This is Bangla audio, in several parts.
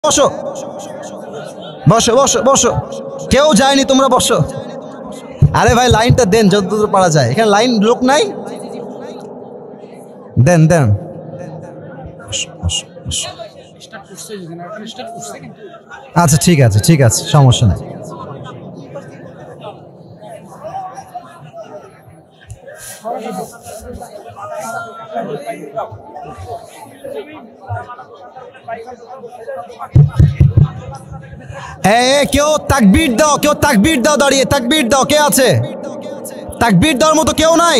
বসো বসো বসো বসো, কেউ যায়নি, তোমরা বসো। আরে ভাই লাইনটা দেন যতদূর পারা যায়, এখানে লাইন লোক নাই, দেন দেন। আচ্ছা ঠিক আছে ঠিক আছে, সমস্যা নেই। কেউ তাকবীর দাও, কেউ তাকবীর দাও, দাঁড়িয়ে তাকবীর দাও। কে আছে তাকবীর দেওয়ার মতো? কেউ নাই?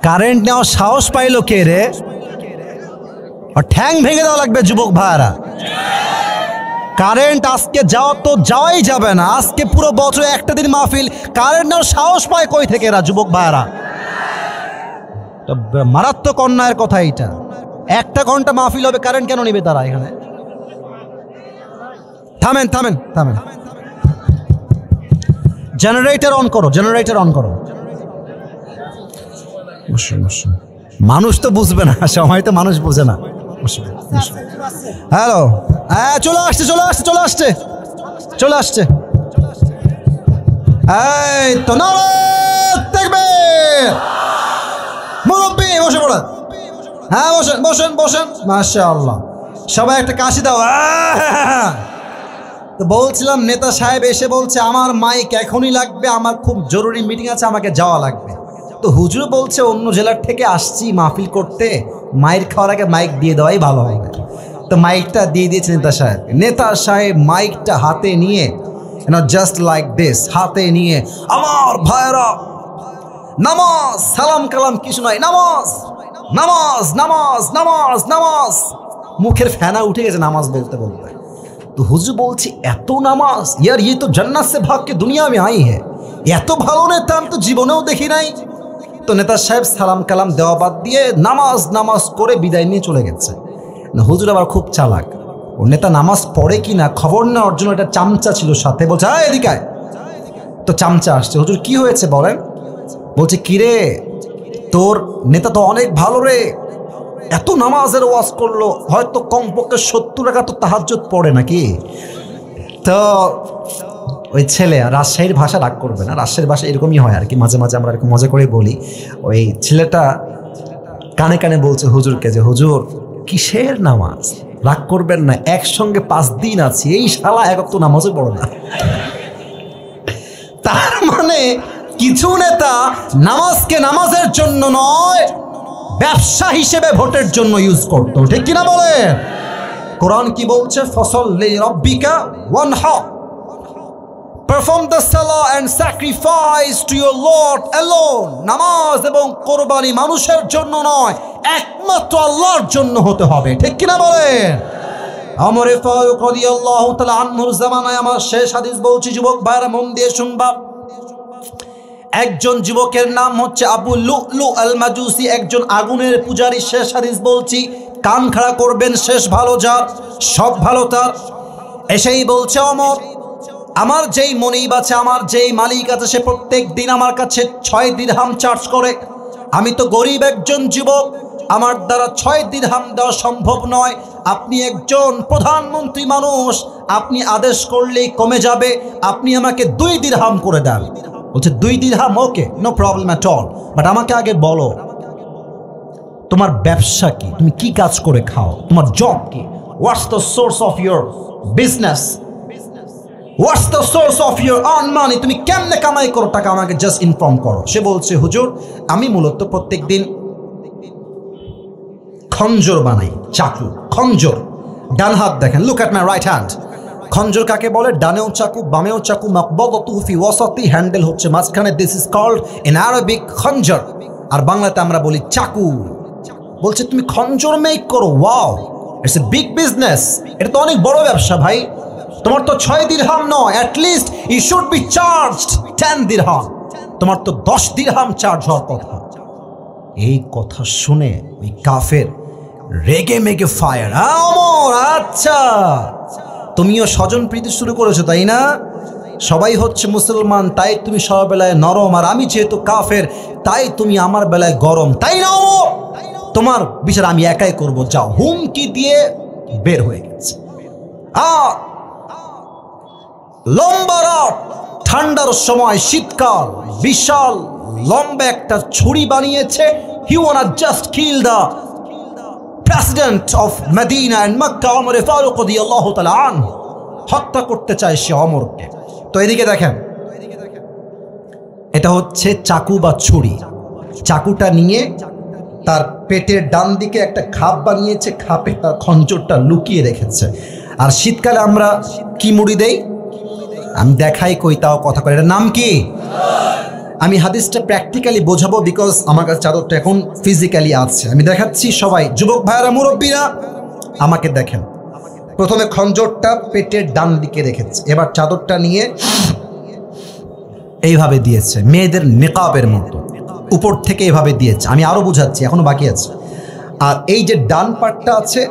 কারেন্ট নেওয়ার সাহস পাইলো কে রে? আর ঠ্যাং ভেঙে দেওয়া লাগবে যুবক ভাইরা। কারেন্ট আজকে যাওয়া তো যাওয়াই যাবে না, আজকে পুরো বছরে একটা দিন মাহফিল, কারেন্ট নেওয়ার সাহস পায় কই থেকে এরা যুবক ভাইরা? মারাত্মক অন্যায়ের কথা এইটা। একটা ঘন্টা মাহফিল হবে, কারেন্ট কেন নিবে তারা এখানে? থামেন থামেন থামেন, জেনারেটর অন করো, জেনারেটর অন করো। মানুষ তো বুঝবে না, সময় তো মানুষ বুঝে না। হ্যালো, হ্যাঁ চলে আসছে চলে আসছে চলে আসছে চলে আসছে। এই তো দেখবে মুরব্বী বসে পড়া। হ্যাঁ বসেন বসেন বসেন, মাশাআল্লাহ। সবাই একটা কাশি দাও। তো বলছিলাম নেতা সাহেব এসে বলছে আমার মাইক এখনই লাগবে, আমার খুব জরুরি মিটিং আছে, আমাকে যাওয়া লাগবে। তো হুজুর বলছে অন্য জেলার থেকে আসছি মাহফিল করতে, মাইর খাওয়ার আগে মাইক দিয়ে দেওয়াই ভালো হবে। তো মাইকটা দিয়ে দিয়েছে নেতা সাহেব। নেতা সাহেব মাইকটা হাতে নিয়ে, জাস্ট লাইক দিস, হাতে নিয়ে, আমার ভাইরা নামাজ সালাম কালাম কিছু নাই, নামাজ নামাজ নামাজ নামাজ নামাজ, মুখের ফেনা উঠে গেছে নামাজ বলতে বলতে। তো হুজুর বলছি এত নামাজ, ইয়ার ये तो जन्नत से भाग के दुनिया में आई है, এত ভালো নেতা আমি তো জীবনেও দেখি নাই। তো নেতা সাহেব সালাম কালাম দেওয়া বাদ দিয়ে নামাজ নামাজ করে বিদায় নিয়ে চলে গেছে। হুজুর আবার খুব চালাক, ও নেতা নামাজ পড়ে কি না খবর নেওয়ার জন্য একটা চামচা ছিল সাথে, বলছে হ্যাঁ এদিকে আয়। তো চামচা আসছে, হুজুর কি হয়েছে বলেন? বলছে কিরে তোর নেতা তো অনেক ভালো রে, এত নামাজের ওয়াজ করলো, হয়তো কমপক্ষে 70 টাকা তো তাহাজ্জুদ পড়ে নাকি? তো ওই ছেলে, রাজশাহীর ভাষা রাগ করবে না, রাজশাহীর ভাষা এরকমই হয় আর কি, মাঝে মাঝে আমরা এরকম মজা করে বলি। ওই ছেলেটা কানে কানে বলছে হুজুরকে যে হুজুর কিসের নামাজ, রাগ করবেন না, একসঙ্গে 5 দিন আছি, এই শালা এক ওয়াক্ত নামাজও পড়ে না। তার মানে কিছু নেতা নামাজকে নামাজের জন্য নয়, ব্যবসা হিসেবে ভোটের জন্য ইউজ করতো, ঠিক কিনা বলেন? কোরআন কি বলছে? ফসল্লি রাব্বিকা ওয়ানহার, perform the salah and sacrifice to your Lord alone. নামাজ এবং কোরবানি মানুষের জন্য নয়, একমাত্র আল্লাহর জন্য হতে হবে, ঠিক কিনা বলেন? ওমর ফারুক রাদিয়াল্লাহু তাআলা আনহুর জামানায়, আমার শেষ হাদিস বলছি যুবক ভাইরা মন দিয়ে শুনবা। একজন যুবকের নাম হচ্ছে আবু লুলু আল মাজুসি, একজন আগুনের পূজারী। শেষ হাদিস বলছি, কান খাড়া করবেন, শেষ ভালো যার সব ভালো তার। এসেই বলছে ওমর, আমার যেই মনিব আছে, আমার যেই মালিক আছে, সে প্রত্যেক দিন আমার কাছে 6 দিরহাম চার্জ করে। আমি তো গরিব একজন যুবক, আমার দ্বারা 6 দিরহাম দেওয়া সম্ভব নয়। আপনি একজন প্রধানমন্ত্রী মানুষ, আপনি আদেশ করলেই কমে যাবে, আপনি আমাকে 2 দিরহাম করে দেন। বলছে 2 dirham, okay no problem at all, but আমাকে আগে বলো তোমার ব্যবসা কি, তুমি কি কাজ করে খাও, তোমার জব কি, what's the source of your business, what's the source of your earn money, তুমি কেমনে কামাই করো টাকা, আমাকে জাস্ট ইনফর্ম করো। সে বলছে হুজুর আমি মূলত প্রত্যেক দিন খঞ্জর বানাই, চাকু, খঞ্জর, ডান হাত দেখেন, look at my right hand. খঞ্জর কাকে বলে? ডানেও চাকু বামেও চাকু, মাকবাদাতুহু ফি ওয়াসাতি, হ্যান্ডেল হচ্ছে মাঝখানে, this is called in Arabic খঞ্জর, আর বাংলাতে আমরা বলি চাকু। বলছে তুমি খঞ্জর মেক করো, wow it's a big business, এটা তো অনেক বড় ব্যবসা ভাই। তোমার তো 6 দিরহাম নয়, at least you should be charged 10 দিরহাম, তোমার তো 10 দিরহাম চার্জ হওয়ার কথা। এই কথা শুনে ওই কাফের রেগে মেগে ফায়ার। ওমর, আচ্ছা তুমিও স্বজন প্রীতি শুরু করেছো তাই না? সবাই হচ্ছে মুসলমান তাই তুমি সবার বেলায় নরম, আর আমি যেহেতু কাফের তাই তুমি আমার বেলায় গরম, তাই না ওমর? তোমার বিচার আমি একাই করব, যাও। হুমকি দিয়ে বের হয়ে গেছে। লম্বা রাত, ঠান্ডার সময়, শীতকাল, বিশাল লম্বা একটা ছুরি বানিয়েছে। He want just kill the president of Medina and Mecca, Omar Farooq রাদিয়াল্লাহু তাআলা আনহু। হত্যা করতে চায় সে ওমরকে। তো এদিকে দেখেন, এটা হচ্ছে চাকু বা ছুরি। চাকুটা নিয়ে তার পেটের ডান দিকে একটা খাপ বানিয়েছে, খাপে তার খঞ্জরটা লুকিয়ে রেখেছে। আর শীতকালে আমরা কি মুড়ি দেই? আমি দেখাই কই তাও কথা করে, এটার নাম কি? আমি হাদিসটা প্র্যাকটিক্যালি বোঝাবো, বিকজ আমার কাছে চাদরটা এখন ফিজিক্যালি আছে। আমি দেখাচ্ছি, সবাই যুবক ভাইয়েরা, মুরব্বীরা আমাকে দেখেন। প্রথমে খঞ্জরটা পেটের ডান দিকে রেখেছে, এবার চাদরটা নিয়ে এইভাবে দিয়েছে, মেয়েদের নিকাবের মতো উপর থেকে এভাবে দিয়েছে। আমি আরো বুঝাচ্ছি, এখনো বাকি আছে। আর এই যে ডান পাটটা আছে,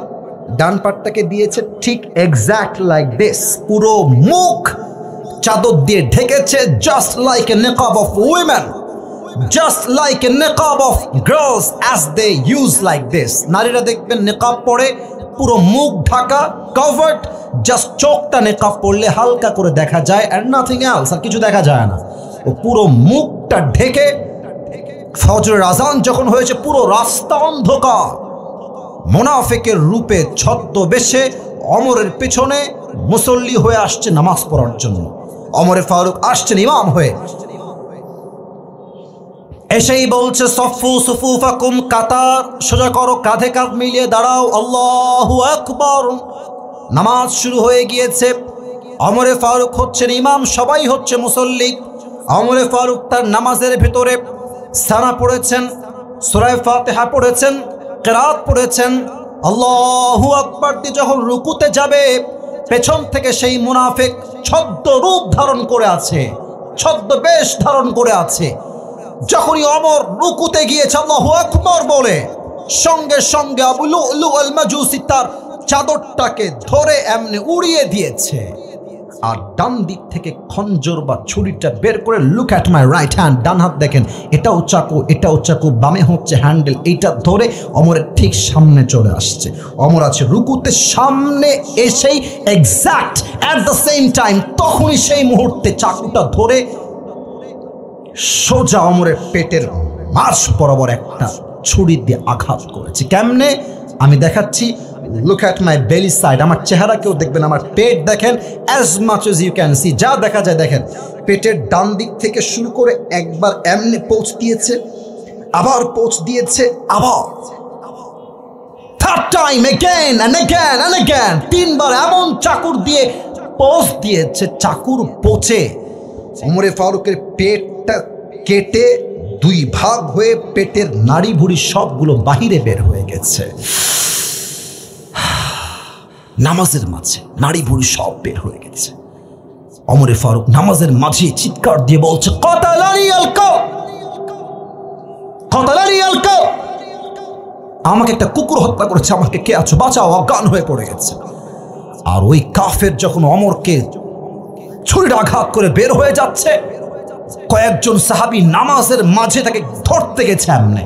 ডান পাটটাকে দিয়েছে ঠিক এক্স্যাক্ট লাইক দিস, পুরো মুখ চাদর দিয়ে ঢেকেছে, জাস্ট লাইক এ নিকাব of women, just like a নিকাব of girls as they use like this. নারীরা দেখবেন নিকাব পরে পুরো মুখ ঢাকা, কভার্ড, জাস্ট চোখটা নিকাব পড়লে হালকা করে দেখা যায়, অ্যান্ড নাথিং এলস, আর কিছু দেখা যায় না। ও পুরো মুখটা ঢেকে, ফজরের আজান যখন হয়েছে পুরো রাস্তা অন্ধকার, মুনাফিকের রূপে ছদ্মবেশে ওমরের পেছনে মুসল্লি হয়ে আসছে নামাজ পড়ার জন্য। ওমর ফারুক আসছেন ইমাম হয়ে, এসেই বলছে সফু সুফুফাকুম, কাতার সোজা করো, কাঁধে কাঁধ মিলিয়ে দাঁড়াও, আল্লাহু আকবার। নামাজ শুরু হয়ে গিয়েছে। ওমর ফারুক হচ্ছেন ইমাম, সবাই হচ্ছে মুসল্লি। ওমর ফারুক তার নামাজের ভিতরে সানা পড়েছেন, সূরা ফাতিহা পড়েছেন, কিরাত পড়েছেন। আল্লাহু আকবার দিয়ে যখন রুকুতে যাবে, পেছন থেকে সেই মুনাফিক ছদ্ম রূপ ধারণ করে আছে, ছদ্মবেশ ধারণ করে আছে। যখনই ওমর রুকুতে গিয়েছে আল্লাহু আকবার বলে, সঙ্গে সঙ্গে আবু লুলু আল মাজুসি তার চাদরটাকে ধরে এমনি উড়িয়ে দিয়েছে। আর ডান দিক থেকে খঞ্জর বা ছুরিটা বের করে, look at my right hand, ডান হাত দেখেন, এটাও চাকু, এটাও চাকু, বামে হচ্ছে হ্যান্ডেল, এইটা ধরে ওমরের ঠিক সামনে চলে আসছে। ওমর আছে রুকুতে, সামনে এসেই exact at the same time, তখনই সেই মুহূর্তে চাকুটা ধরে সোজা ওমরের পেটের মাঝ বরাবর একটা ছুরি দিয়ে আঘাত করেছে। কেমনে আমি দেখাচ্ছি, লুক অ্যাট মাই বেলি সাইড, আমার চেহারা কেউ দেখবেন, আমার পেট দেখেন, as much as you can see, যা দেখা যায় দেখেন। পেটের ডান দিক থেকে শুরু করে একবার এমনি পোঁচ দিয়েছে, আবার পোঁচ দিয়েছে, আবার third time again and again and again, তিনবার এমন চাকুর দিয়ে পোঁচ দিয়েছে, চাকুর পোঁচে ওমর ফারুকের পেটটা কেটে দুই ভাগ হয়ে পেটের নাড়ি ভুড়ি সবগুলো বাহিরে বের হয়ে গেছে। নামাজের মাঝে নাড়ি ভুড়ি সব বের হয়ে গেছে। ওমর ফারুক নামাজের মাঝে চিৎকার দিয়ে বলছে, কাতালানি আল কাউ, কাতালানি আল কাউ, আমাকে একটা কুকুর হত্যা করেছে, আমাকে কে আছো, বাঁচাও, অজ্ঞান হয়ে পড়ে গেছে। আর ওই কাফের যখন ওমরকে ছুরিটা আঘাত করে বের হয়ে যাচ্ছে, কয়েকজন সাহাবী নামাজের মাঝে তাকে ধরতে গেছে এমনে,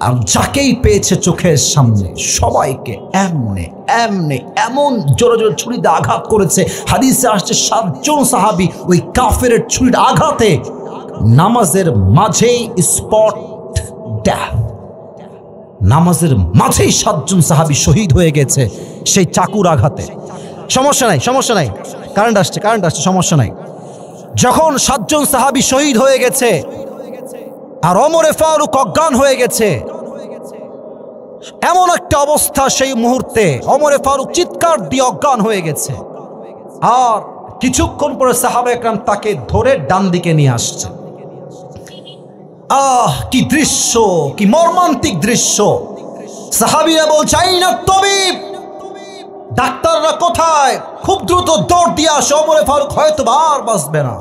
আর যাকেই পেয়েছে চোখের সামনে সবাইকে এমনে এমনে এমন জোরে জোরে ছুরিতে আঘাত করেছে। হাদিসে আসছে 7 জন সাহাবী ওই কাফের ছুরির আঘাতে নামাজের মাঝেই স্পট ডেথ, নামাজের মাঝেই 7 জন সাহাবী শহীদ হয়ে গেছে সেই চাকুর আঘাতে। সমস্যা নাই, সমস্যা নাই, কারেন্ট আসছে, কারেন্ট আসছে, সমস্যা নাই। যখন 7 জন সাহাবী শহীদ হয়ে গেছে আর ওমর ফারুক অজ্ঞান হয়ে গেছে, এমন একটা অবস্থা সেই মুহূর্তে ওমর ফারুক চিৎকার দিয়ে অজ্ঞান হয়ে গেছে। আর কিছুক্ষণ পরে সাহাবা একরাম তাকে ধরে ডান দিকে নিয়ে আসছে। কি দৃশ্য, কি মর্মান্তিক দৃশ্য! সাহাবীরা বলছে, আইনা তবিব, ডাক্তাররা কোথায়? খুব দ্রুত দৌড় দিয়ে আসে, ওমর ফারুক হয়তো আর বাঁচবে না।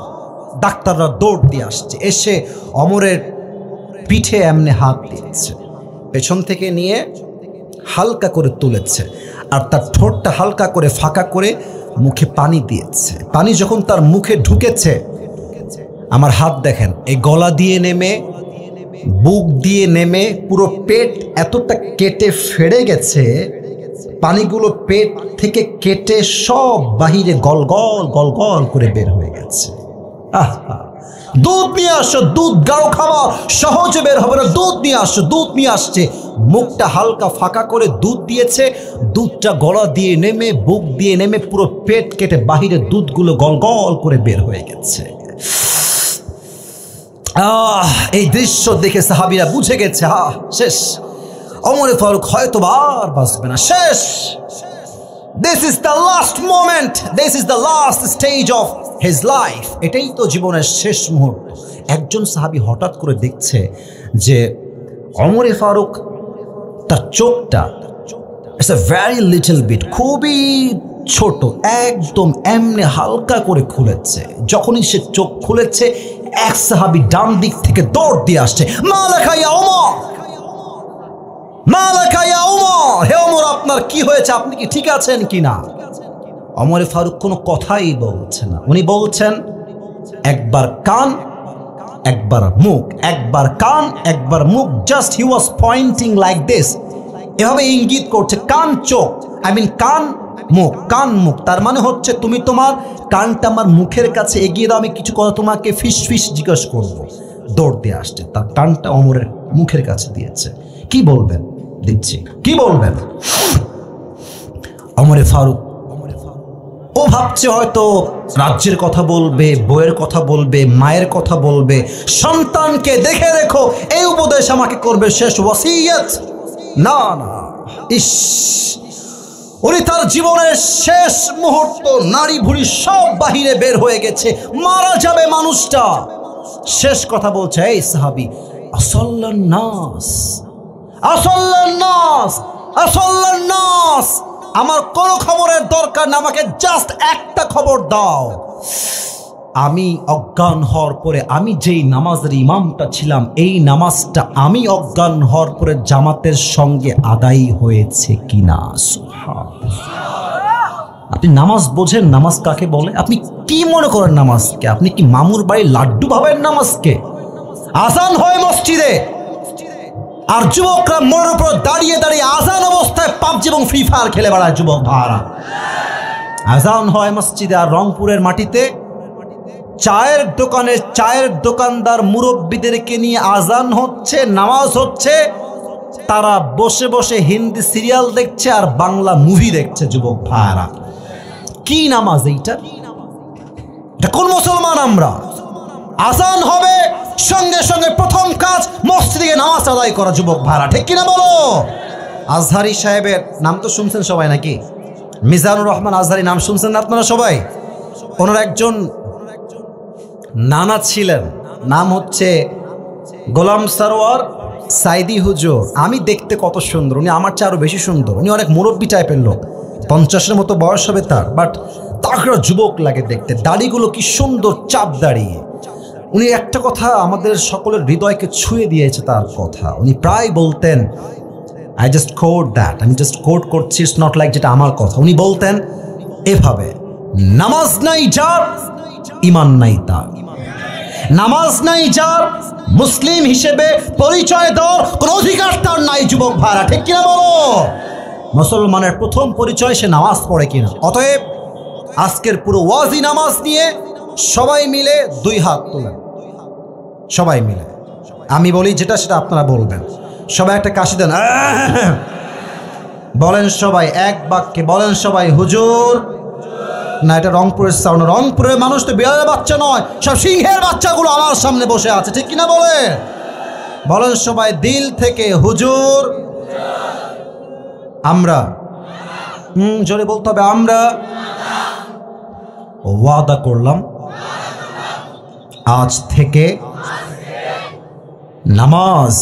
ডাক্তাররা দৌড় দিয়ে আসছে, এসে ওমরের পিঠে এমনি হাত দিচ্ছে, পেছন থেকে নিয়ে হালকা করে তুলেছে, আর তার ঠোঁটটা হালকা করে ফাঁকা করে মুখে পানি দিয়েছে। পানি যখন তার মুখে ঢুকেছে, আমার হাত দেখেন, এই গলা দিয়ে নেমে, বুক দিয়ে নেমে, পুরো পেট এতটা কেটে ফেড়ে গেছে, পানিগুলো পেট থেকে কেটে সব বাহিরে গল গল গল গল করে বের হয়ে গেছে। দুধ নিয়ে আসো, দুধ গাও খাওয়া সহজে বের হবে না, দুধ নিয়ে আসো, দুধ নিয়ে আসছে। মুখটা হালকা ফাঁকা করে দুধ দিয়েছে, দুধটা গলা দিয়ে নেমে, বুক দিয়ে নেমে, পুরো পেট কেটে বাহিরে দুধগুলো গল গল করে বের হয়ে গেছে। এই দৃশ্য দেখে সাহাবীরা বুঝে গেছে, শেষ, ওমরে ফারুক হয়তো আর বাঁচবে না, শেষ। This is the last moment, this is the last stage of his life. এটাই তো জীবনের শেষ মুহূর্ত। একজন সাহাবী হঠাৎ করে দেখছে যে ওমরে ফারুক তার চোখটা, it's a very little bit, খুবই ছোট, একদম এমনি হালকা করে খুলেছে। যখনই সে চোখ খুলেছে, এক সাহাবী ডান দিক থেকে দৌড় দিয়ে আসছে, মালাকা ইয়া ওমর, মালাকা ইয়া ওমর, হে ওমর আপনার কি হয়েছে, আপনি কি ঠিক আছেন কিনা? ওমরে ফারুক কোনো কথাই বলছে না, উনি বলছেন একবার কান একবার মুখ, একবার কান একবার মুখ, just he was pointing like this, এভাবে ইঙ্গিত করছে, কান চোখ, আই মিন কান মুখ, কান মুখ। তার মানে হচ্ছে তুমি তোমার কানটা আমার মুখের কাছে এগিয়ে দাও, আমি কিছু কথা তোমাকে ফিস ফিস জিজ্ঞেস করবো। দৌড় দিয়ে আসছে, তার কানটা ওমরের মুখের কাছে দিয়েছে। কি বলবেন? দিচ্ছি, কি বলবেন? ওমরে ফারুক ও ভাবছে হয়তো রাজ্যের কথা বলবে, বইয়ের কথা বলবে, মায়ের কথা বলবে, সন্তানকে দেখে রেখো, এই উপদেশ আমাকে করবে, শেষ ওয়াসিয়ত। না না, ইস, উনি তার জীবনের শেষ মুহূর্ত, নারী ভুঁড়ি সব বাহিরে বের হয়ে গেছে, মারা যাবে মানুষটা। শেষ কথা বলছে, এই সাহাবী, আসল্লান নাস, আসল্লান নাস, আসল্লান নাস, আমার কোনো খবরের দরকার না, আমাকে জাস্ট একটা খবর দাও, আমি অজ্ঞান হওয়ার পরে, আমি যেই নামাজের ইমামটা ছিলাম, এই নামাজটা আমি অজ্ঞান হওয়ার পরে জামাতের সঙ্গে আদায় হয়েছে কিনা। আপনি নামাজ বোঝেন? নামাজ কাকে বলে? আপনি কি মনে করেন নামাজকে? আপনি কি মামুর বাড়ির লাড্ডু ভাবেন নামাজকে? আজান হয় মসজিদে, আর যুবকরা মোড়ের উপর দাঁড়িয়ে দাঁড়িয়ে আজান অবস্থায় পাবজি এবং ফ্রি ফায়ার খেলে বেড়ায় যুবক ভাড়া। আজান হয় মসজিদে, আর রংপুরের মাটিতে চায়ের দোকানে চায়ের দোকানদার মুরব্বীদেরকে নিয়ে আজান হচ্ছে, নামাজ হচ্ছে, তারা বসে বসে হিন্দি সিরিয়াল দেখছে আর বাংলা মুভি দেখছে যুবক ভাড়া। কি নামাজ এইটা? এটা কোন মুসলমান আমরা? আজান হবে, সঙ্গে সঙ্গে প্রথম কাজ মসজিদে নামাজ আদায় করা যুবক ভাড়া, ঠিক কিনা বলো? আজহারি সাহেবের নাম তো শুনছেন সবাই নাকি? মিজানুর রহমান আজহারি নাম শুনছেন না আপনারা সবাই? ওনার একজন নানা ছিলেন, নাম হচ্ছে গোলাম সরোয়ার সাইদি হুজুর। আমি দেখতে কত সুন্দর, উনি আমার চেয়ে আরো বেশি সুন্দর, উনি অনেক মুরব্বী টাইপের লোক, 50-এর মতো বয়স হবে তার, বাট তাকড়া যুবক লাগে দেখতে, দাড়িগুলো কি সুন্দর চাপ দাঁড়িয়ে। উনি একটা কথা আমাদের সকলের হৃদয়কে ছুঁয়ে দিয়েছে, তার কথা উনি প্রায় বলতেন, আই জাস্ট কোট দ্যাট, আমি জাস্ট কোট করছি, ইটস নট লাইক যেটা আমার কথা। উনি বলতেন এভাবে, নামাজ নাই যার, ঈমান নাই তার, নামাজ নাই যার, মুসলিম হিসেবে পরিচয় দেওয়ার কোন অধিকার তার নাই যুবক ভাড়া, ঠিক কিনা বলো? মুসলমানের প্রথম পরিচয় সে নামাজ পড়ে কিনা। অতএব আজকের পুরো ওয়াজি নামাজ নিয়ে সবাই মিলে 2 হাত তোলেন, সবাই মিলে, আমি বলি যেটা সেটা আপনারা বলবেন, সবাই একটা কাশি দেন, বলেন সবাই এক বাক্যে, বলেন সবাই হুজুর। না, এটা রংপুরের সাউন্ড, রংপুরের মানুষ তো বিড়ালের বাচ্চা নয়, সব সিংহের বাচ্চাগুলো আমার সামনে বসে আছে, ঠিক কিনা বলে? বলেন সবাই দিল থেকে, হুজুর। আমরা, জোরে বলতে হবে, আমরা ওয়াদা করলাম আজ থেকে নামাজ,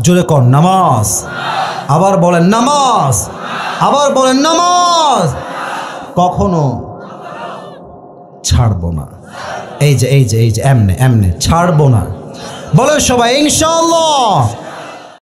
জোরে কর নামাজ, আবার বলেন নামাজ, আবার বলেন নামাজ, কখনো ছাড়বো না। এই যে এই যে এই যে এমনে এমনে ছাড়বো না, বলেন সবাই ইনশাআল্লাহ।